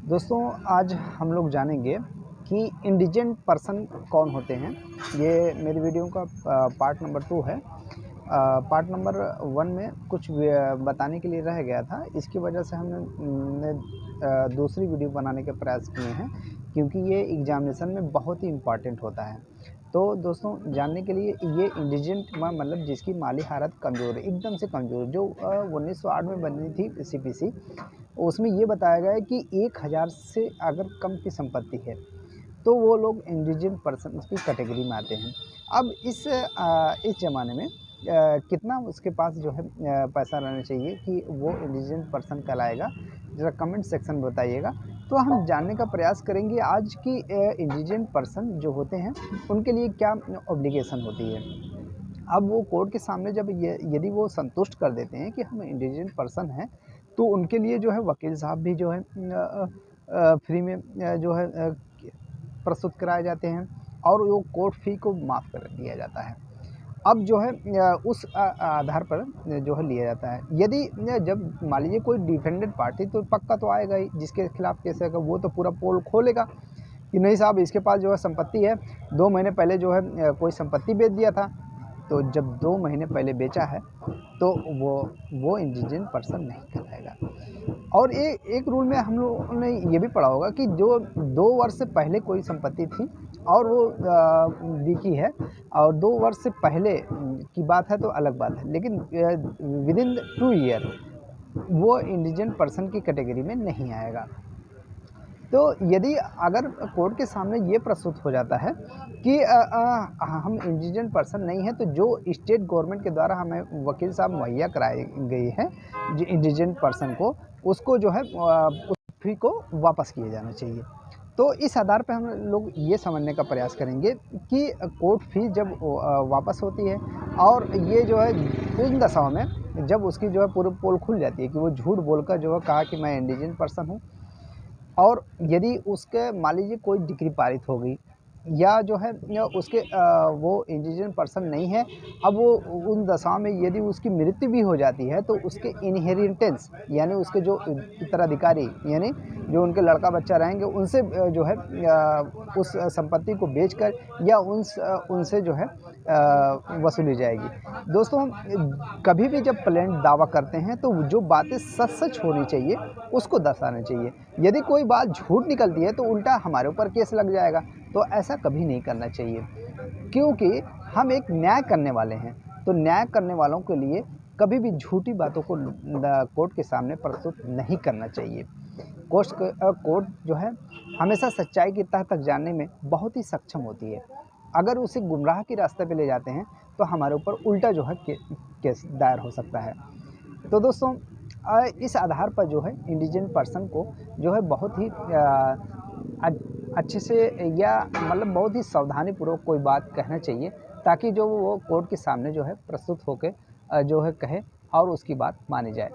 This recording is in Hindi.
दोस्तों, आज हम लोग जानेंगे कि इंडिजेंट पर्सन कौन होते हैं। ये मेरी वीडियो का पार्ट नंबर 2 है। पार्ट नंबर 1 में कुछ बताने के लिए रह गया था, इसकी वजह से हमने दूसरी वीडियो बनाने के प्रयास किए हैं, क्योंकि ये एग्जामिनेशन में बहुत ही इम्पॉर्टेंट होता है। तो दोस्तों, जानने के लिए ये इंडिजेंट मतलब जिसकी माली हालत कमज़ोर है, एकदम से कमज़ोर, जो 1908 में बनी थी सीपीसी, उसमें ये बताया गया है कि 1000 से अगर कम की संपत्ति है तो वो लोग इंडिजेंट पर्सन की कैटेगरी में आते हैं। अब इस ज़माने में कितना उसके पास जो है पैसा रहना चाहिए कि वो इंडिजेंट पर्सन कहलाएगा, ज़रा कमेंट सेक्शन में बताइएगा। तो हम जानने का प्रयास करेंगे आज की इंडिजेंट पर्सन जो होते हैं उनके लिए क्या ऑब्लिगेशन होती है। अब वो कोर्ट के सामने जब यदि वो संतुष्ट कर देते हैं कि हम इंडिजेंट पर्सन हैं, तो उनके लिए जो है वकील साहब भी जो है फ्री में जो है प्रस्तुत कराए जाते हैं, और वो कोर्ट फ़ी को माफ़ कर दिया जाता है। अब जो है उस आधार पर जो है लिया जाता है। यदि जब मान लीजिए कोई डिफेंडेड पार्टी, तो पक्का तो आएगा ही, जिसके खिलाफ केस है वो तो पूरा पोल खोलेगा कि नहीं साहब, इसके पास जो है संपत्ति है, 2 महीने पहले जो है कोई संपत्ति बेच दिया था। तो जब 2 महीने पहले बेचा है तो वो इंडिजेंट पर्सन नहीं कहलाएगा। और एक रूल में हम लोगों ने ये भी पढ़ा होगा कि जो 2 वर्ष से पहले कोई संपत्ति थी और वो बिकी है, और 2 वर्ष से पहले की बात है तो अलग बात है, लेकिन विदिन 2 ईयर वो इंडिजेंट पर्सन की कैटेगरी में नहीं आएगा। तो यदि अगर कोर्ट के सामने ये प्रस्तुत हो जाता है कि हम इंडिजेंट पर्सन नहीं हैं, तो जो स्टेट गवर्नमेंट के द्वारा हमें वकील साहब मुहैया कराई गई है जो इंडिजेंट पर्सन को, उसको जो है उस फी को वापस किया जाना चाहिए। तो इस आधार पर हम लोग ये समझने का प्रयास करेंगे कि कोर्ट फी जब वापस होती है, और ये जो है उन दशाओं में जब उसकी जो है पूरी पोल खुल जाती है कि वो झूठ बोलकर जो है कहा कि मैं इंडिजेंट पर्सन हूँ, और यदि उसके मान लीजिए कोई डिग्री पारित हो गई, या जो है या उसके वो इंडिजेंट पर्सन नहीं है, अब वो उन दशाओं में यदि उसकी मृत्यु भी हो जाती है, तो उसके इनहेरिटेंस यानी उसके जो उत्तराधिकारी, यानी जो उनके लड़का बच्चा रहेंगे, उनसे जो है उस संपत्ति को बेचकर या उनसे जो है वसूली जाएगी। दोस्तों, कभी भी जब प्लेंट दावा करते हैं तो जो बातें सच होनी चाहिए उसको दर्शाना चाहिए। यदि कोई बात झूठ निकलती है तो उल्टा हमारे ऊपर केस लग जाएगा, तो ऐसा कभी नहीं करना चाहिए, क्योंकि हम एक न्याय करने वाले हैं। तो न्याय करने वालों के लिए कभी भी झूठी बातों को कोर्ट के सामने प्रस्तुत नहीं करना चाहिए। कोर्ट जो है हमेशा सच्चाई की तह तक जानने में बहुत ही सक्षम होती है। अगर उसे गुमराह के रास्ते पे ले जाते हैं तो हमारे ऊपर उल्टा जो है केस दायर हो सकता है। तो दोस्तों, इस आधार पर जो है इंडिजेंट पर्सन को जो है बहुत ही अच्छे से, या मतलब बहुत ही सावधानीपूर्वक कोई बात कहना चाहिए, ताकि जो वो कोर्ट के सामने जो है प्रस्तुत होकर जो है कहे और उसकी बात मानी जाए।